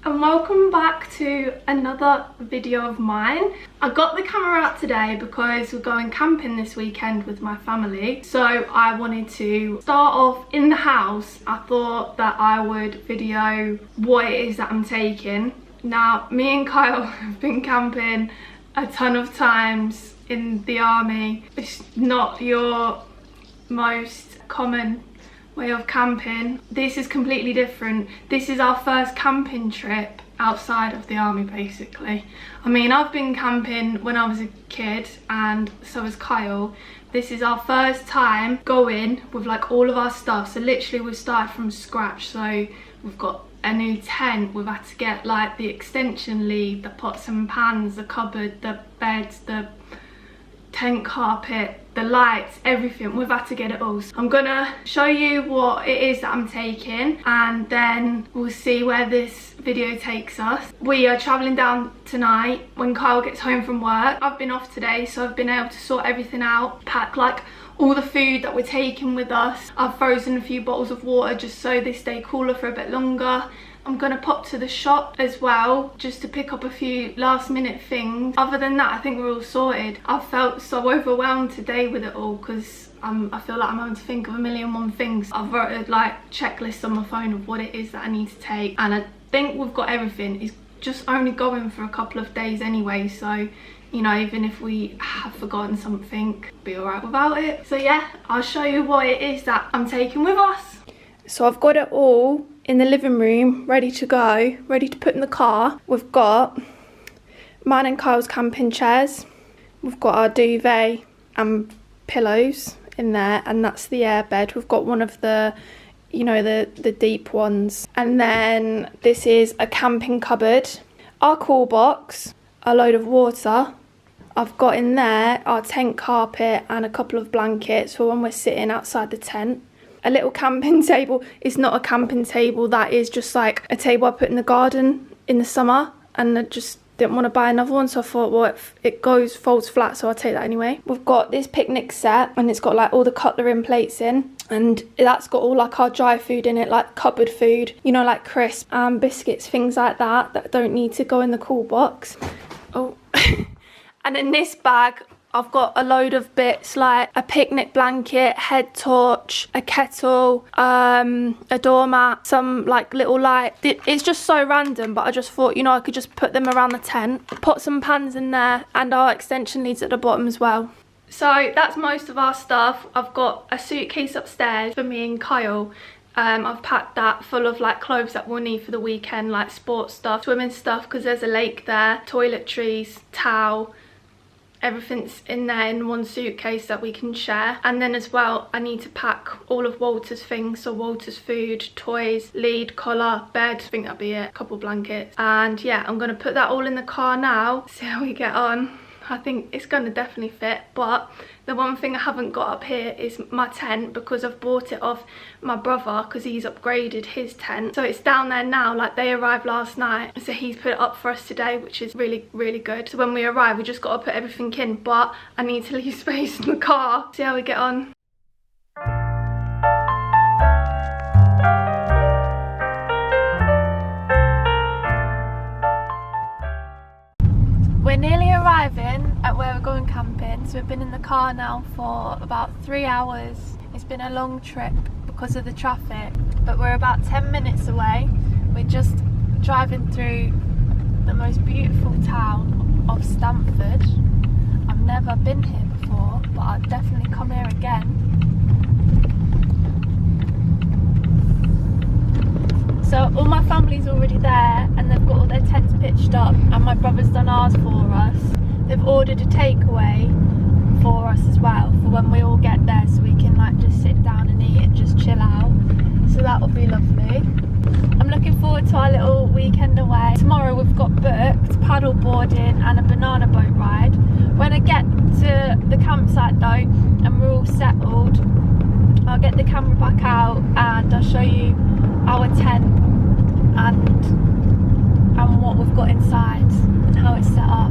and welcome back to another video of mine. I got the camera out today because we're going camping this weekend with my family, so I wanted to start off in the house. I thought that I would video what it is that I'm taking. Now, me and Kyle have been camping a ton of times in the army. It's not your most common way of camping. This is completely different. This is our first camping trip outside of the army, basically. I mean, I've been camping when I was a kid, and so has Kyle. This is our first time going with like all of our stuff, so literally we've started from scratch. So we've got a new tent, we've had to get like the extension lead, the pots and pans, the cupboard, the beds, the tent carpet, the lights, everything. We've had to get it all. So I'm gonna show you what it is that I'm taking, and then we'll see where this video takes us. We are traveling down tonight when Kyle gets home from work. I've been off today, so I've been able to sort everything out, pack like all the food that we're taking with us. I've frozen a few bottles of water just so they stay cooler for a bit longer. I'm gonna pop to the shop as well just to pick up a few last minute things. Other than that, I think we're all sorted. I've felt so overwhelmed today with it all because I feel like I'm having to think of a million and one things. I've wrote like checklists on my phone of what it is that I need to take, and I think we've got everything. It's just only going for a couple of days anyway, so you know, even if we have forgotten something, be alright without it. So yeah, I'll show you what it is that I'm taking with us. So I've got it all in the living room, ready to go, ready to put in the car. We've got mine and Kyle's camping chairs. We've got our duvet and pillows in there, and that's the air bed. We've got one of the, you know, the deep ones. And then this is a camping cupboard, our cool box, a load of water. I've got in there our tent carpet and a couple of blankets for when we're sitting outside the tent. A little camping table. It's not a camping table, that is just like a table I put in the garden in the summer, and I just didn't want to buy another one, so I thought, well, it folds flat, so I'll take that anyway. We've got this picnic set, and it's got like all the cutlery and plates in, and that's got all like our dry food in it, like cupboard food, you know, like crisps and biscuits, things like that don't need to go in the cool box. Oh. And in this bag I've got a load of bits like a picnic blanket, head torch, a kettle, a doormat, some like little light. It's just so random, but I just thought, you know, I could just put them around the tent. Put some pans in there and our extension leads at the bottom as well. So that's most of our stuff. I've got a suitcase upstairs for me and Kyle. I've packed that full of like clothes that we'll need for the weekend, like sports stuff, swimming stuff because there's a lake there, toiletries, towel. Everything's in there in one suitcase that we can share. And then as well, I need to pack all of Walter's things, so Walter's food, toys, lead, collar, bed, I think that'll be it, a couple blankets. And yeah, I'm gonna put that all in the car now, see how we get on. I think it's gonna definitely fit, but the one thing I haven't got up here is my tent, because I've bought it off my brother because he's upgraded his tent. So it's down there now, like they arrived last night, so he's put it up for us today, which is really, really good. So when we arrive, we just got to put everything in, but I need to leave space in the car. See how we get on. We're nearly arriving at where we're going camping, so we've been in the car now for about 3 hours. It's been a long trip because of the traffic, but we're about 10 minutes away. We're just driving through the most beautiful town of Stamford. I've never been here before, but I'll definitely come here again. So all my family's already there, and they've got all their tents pitched up, and my brother's done ours for us. They've ordered a takeaway for us as well for when we all get there, so we can like just sit down and eat and just chill out. So that will be lovely. I'm looking forward to our little weekend away. Tomorrow we've got booked paddle boarding and a banana boat ride. When I get to the campsite though, and we're all settled, I'll get the camera back out and I'll show you our tent and what we've got inside and how it's set up.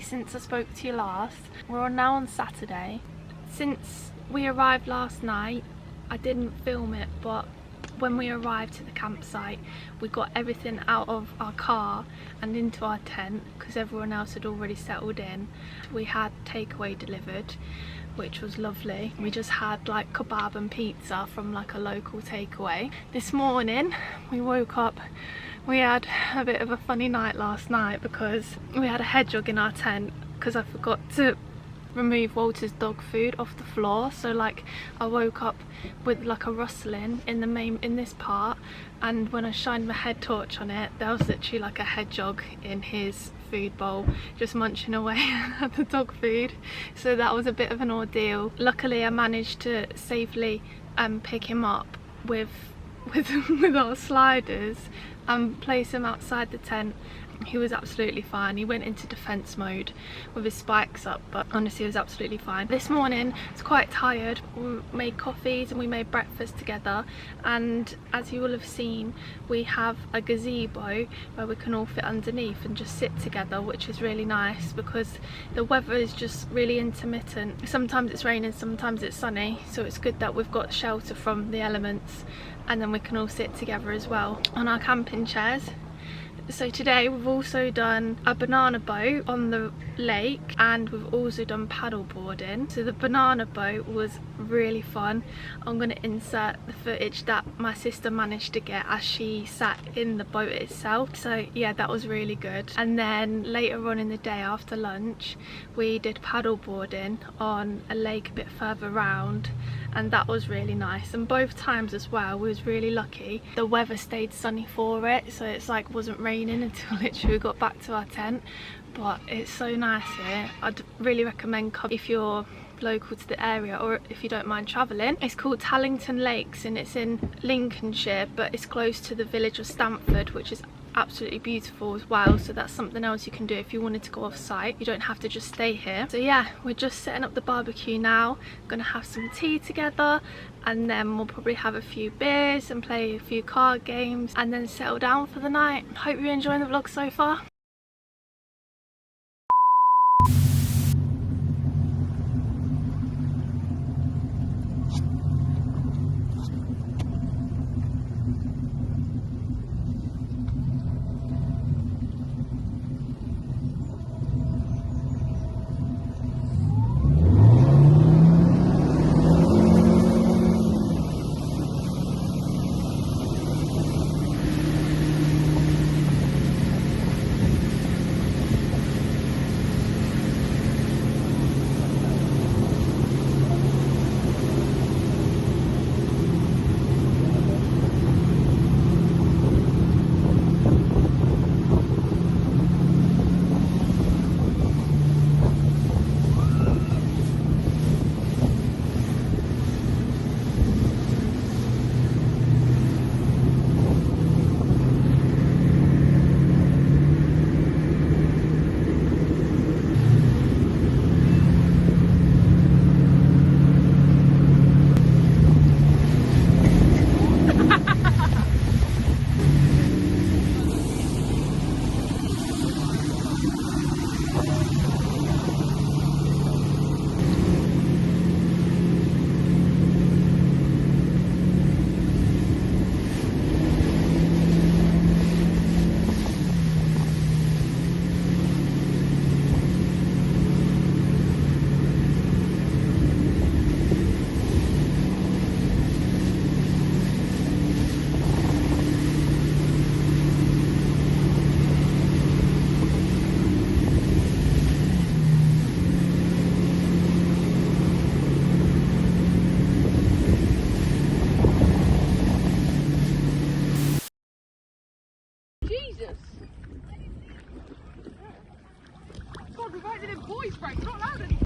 since I spoke to you last. We're now on Saturday. Since we arrived last night, I didn't film it, but when we arrived to the campsite, we got everything out of our car and into our tent because everyone else had already settled in. We had takeaway delivered, which was lovely. We just had like kebab and pizza from like a local takeaway. This morning we woke up, we had a bit of a funny night last night because we had a hedgehog in our tent because I forgot to remove Walter's dog food off the floor. So like I woke up with like a rustling in this part, and when I shined my head torch on it, there was literally like a hedgehog in his food bowl just munching away at the dog food. So that was a bit of an ordeal. Luckily I managed to safely pick him up with our sliders and place him outside the tent. He was absolutely fine. He went into defense mode with his spikes up, but honestly he was absolutely fine. This morning I was quite tired. We made coffees and we made breakfast together, and as you will have seen, we have a gazebo where we can all fit underneath and just sit together, which is really nice because the weather is just really intermittent. Sometimes it's raining, sometimes it's sunny, so it's good that we've got shelter from the elements, and then we can all sit together as well on our camping chairs. So today we've also done a banana boat on the lake, and we've also done paddle boarding. So the banana boat was really fun. I'm going to insert the footage that my sister managed to get as she sat in the boat itself. So yeah, that was really good. And then later on in the day after lunch we did paddle boarding on a lake a bit further round, and that was really nice. And both times as well, we was really lucky. The weather stayed sunny for it, so it's like wasn't raining until literally we got back to our tent. But it's so nice here. I'd really recommend coming if you're local to the area, or if you don't mind travelling. It's called Tallington Lakes and it's in Lincolnshire, but it's close to the village of Stamford, which is absolutely beautiful as well. So that's something else you can do if you wanted to go off site. You don't have to just stay here. So yeah, we're just setting up the barbecue now. Gonna have some tea together, and then we'll probably have a few beers and play a few card games and then settle down for the night. Hope you're enjoying the vlog so far. Jesus! God, we've only did voice break, not loud anymore.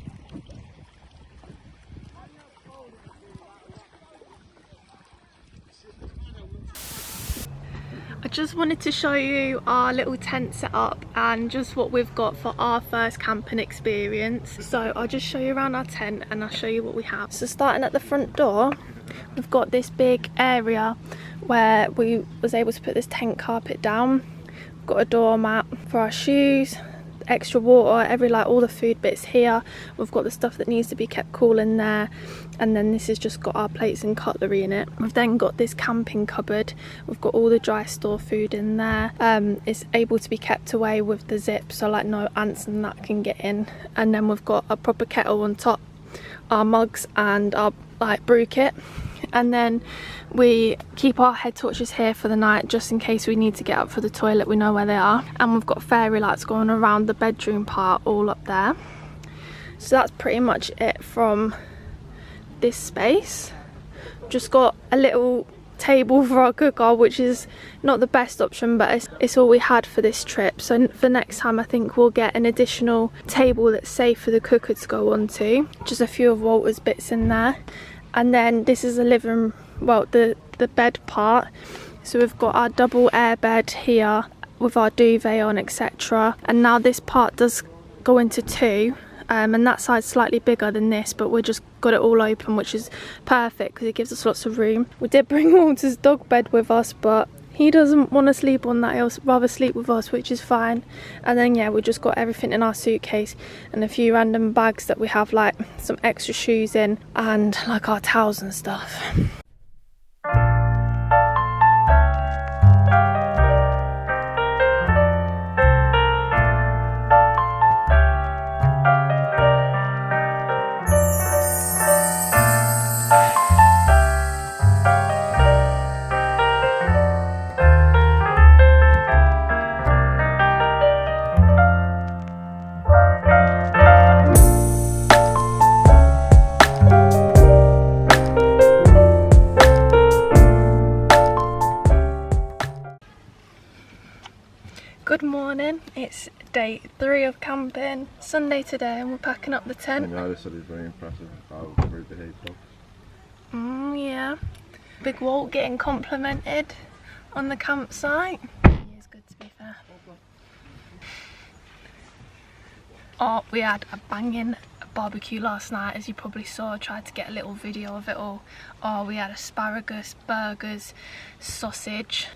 I just wanted to show you our little tent setup and just what we've got for our first camping experience. So I'll just show you around our tent and I'll show you what we have. So starting at the front door, we've got this big area where we was able to put this tent carpet down. We've got a doormat for our shoes, extra water, all the food bits here. We've got the stuff that needs to be kept cool in there, and then this has just got our plates and cutlery in it. We've then got this camping cupboard. We've got all the dry store food in there. It's able to be kept away with the zip, so like no ants and that can get in. And then we've got a proper kettle on top, our mugs and our like brew kit. And then we keep our head torches here for the night, just in case we need to get up for the toilet, we know where they are. And we've got fairy lights going around the bedroom part all up there. So that's pretty much it from this space. Just got a little table for our cooker, which is not the best option, but it's all we had for this trip. So for next time I think we'll get an additional table that's safe for the cooker to go onto. Just a few of Walter's bits in there. And then this is the living, well, the bed part. So we've got our double air bed here with our duvet on, etc. And now this part does go into two, and that side's slightly bigger than this, but we just got it all open, which is perfect because it gives us lots of room. We did bring Walter's dog bed with us, but he doesn't want to sleep on that. He'll rather sleep with us, which is fine. And then yeah, we just got everything in our suitcase and a few random bags that we have like some extra shoes in and like our towels and stuff. Good morning, it's day 3 of camping, Sunday today, and we're packing up the tent. I said it's very impressive how very behaved dogs. Yeah. Big Walt getting complimented on the campsite. He is good, to be fair. Oh, we had a banging barbecue last night, as you probably saw. I tried to get a little video of it all. Oh, we had asparagus, burgers, sausage,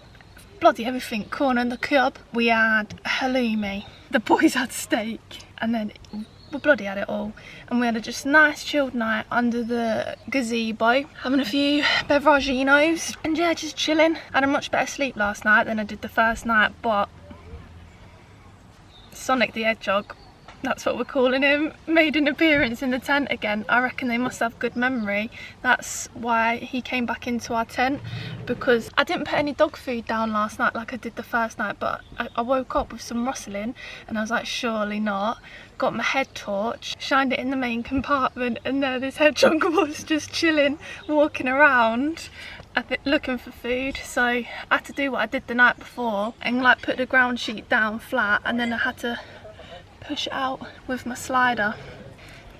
bloody everything, corn on the cob. We had halloumi, the boys had steak, and then we bloody had it all. And we had a just nice chilled night under the gazebo, having a few beveraginos, and yeah, just chilling. I had a much better sleep last night than I did the first night, but Sonic the Hedgehog, that's what we're calling him, made an appearance in the tent again. I reckon they must have good memory. That's why he came back into our tent, because I didn't put any dog food down last night like I did the first night, but I woke up with some rustling and I was like, surely not. Got my head torch, shined it in the main compartment, and there this hedgehog was just chilling, walking around, looking for food. So I had to do what I did the night before and like put the ground sheet down flat, and then I had to push it out with my slider.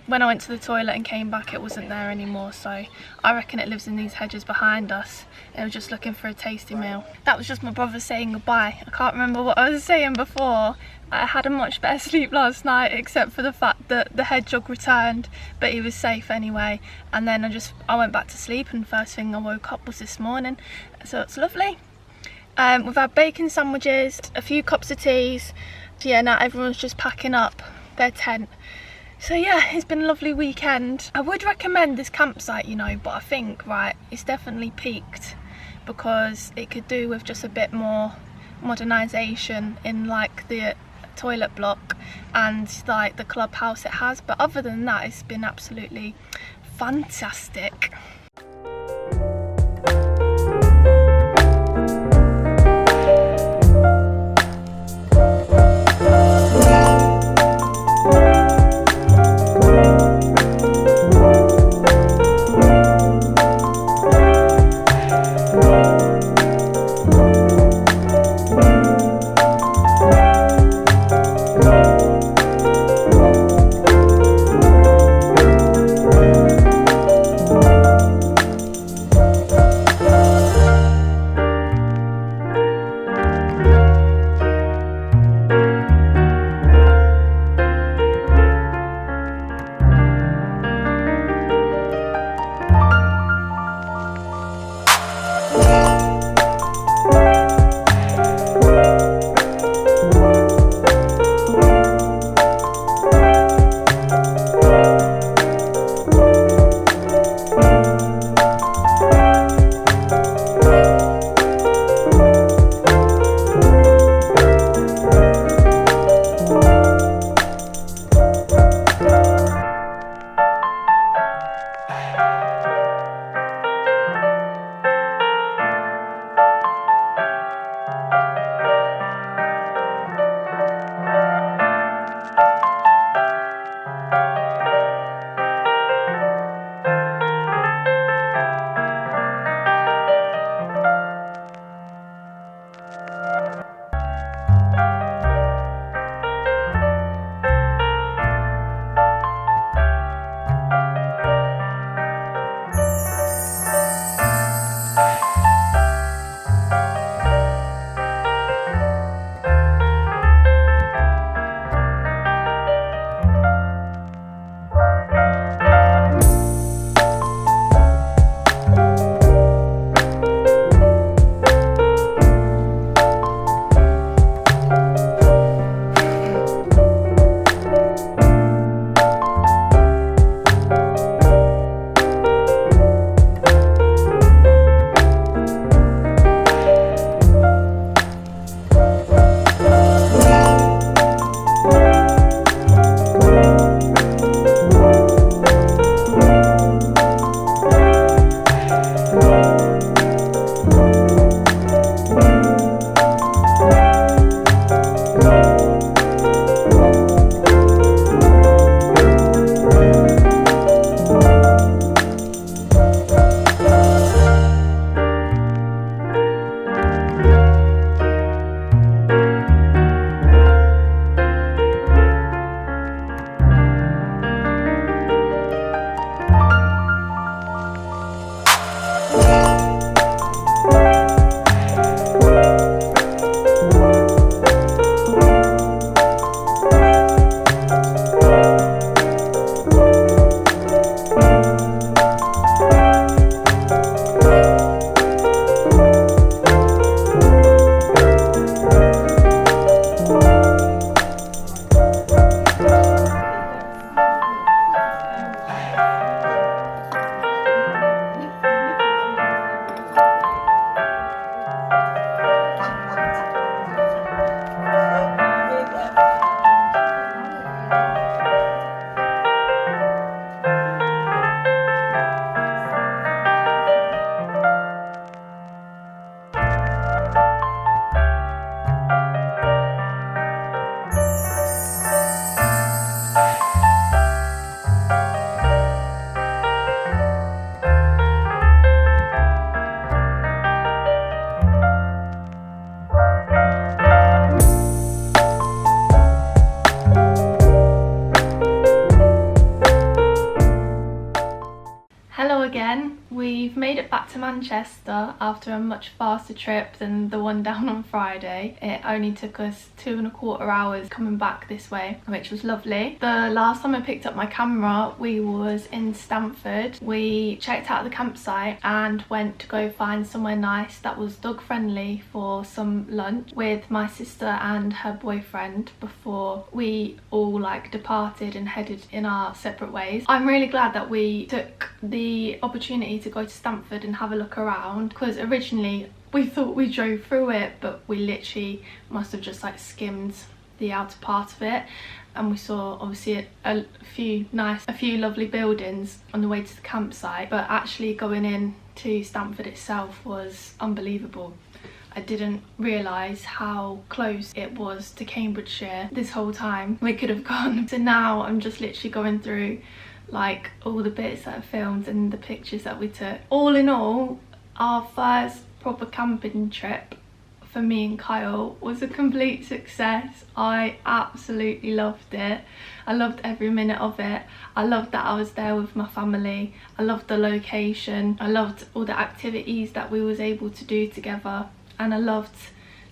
When I went to the toilet and came back, it wasn't there anymore, so I reckon it lives in these hedges behind us. It was just looking for a tasty meal. That was just my brother saying goodbye. I can't remember what I was saying before. I had a much better sleep last night, except for the fact that the hedgehog returned, but he was safe anyway. And then I went back to sleep, and first thing I woke up was this morning, so it's lovely. We've had bacon sandwiches, a few cups of teas. Yeah, now everyone's just packing up their tent. So yeah, it's been a lovely weekend. I would recommend this campsite, you know, but I think, right, it's definitely peaked, because it could do with just a bit more modernisation in like the toilet block and like the clubhouse it has. But other than that, it's been absolutely fantastic. Manchester after a much faster trip than the one down on Friday. It only took us 2.25 hours coming back this way, which was lovely. The last time I picked up my camera, we was in Stamford. We checked out the campsite and went to go find somewhere nice that was dog friendly for some lunch with my sister and her boyfriend before we all like departed and headed in our separate ways. I'm really glad that we took the opportunity to go to Stamford and have a look around, because originally we thought we drove through it, but we literally must have just like skimmed the outer part of it, and we saw obviously a few lovely buildings on the way to the campsite, but actually going in to Stamford itself was unbelievable. I didn't realise how close it was to Cambridgeshire this whole time. We could have gone. So now I'm just literally going through like all the bits that I filmed and the pictures that we took. All in all, our first proper camping trip for me and Kyle was a complete success. I absolutely loved it. I loved every minute of it. I loved that I was there with my family. I loved the location. I loved all the activities that we was able to do together. And I loved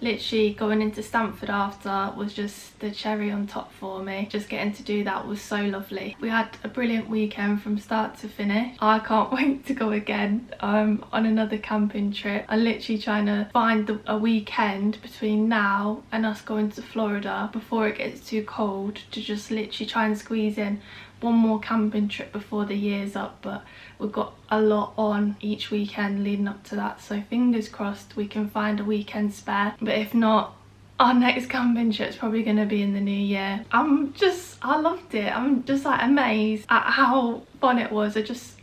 literally going into Stamford after was just the cherry on top for me. Just getting to do that was so lovely. We had a brilliant weekend from start to finish. I can't wait to go again on another camping trip. I'm literally trying to find a weekend between now and us going to Florida before it gets too cold to just literally try and squeeze in one more camping trip before the year's up, but we've got a lot on each weekend leading up to that, so fingers crossed we can find a weekend spare. But if not, our next camping trip's probably going to be in the new year. I loved it. I'm just like amazed at how fun it was.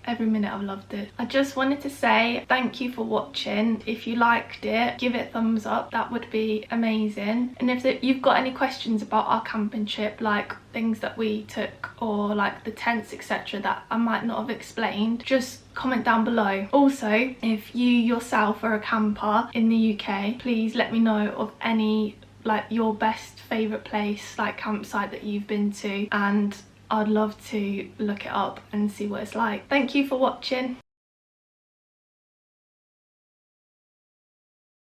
Every minute I've loved it. I just wanted to say thank you for watching. If you liked it, give it a thumbs up. That would be amazing. And if you've got any questions about our camping trip, like things that we took or like the tents etc that I might not have explained, just comment down below. Also, if you yourself are a camper in the UK, please let me know of any like your best favourite place, like campsite that you've been to, and I'd love to look it up and see what it's like. Thank you for watching.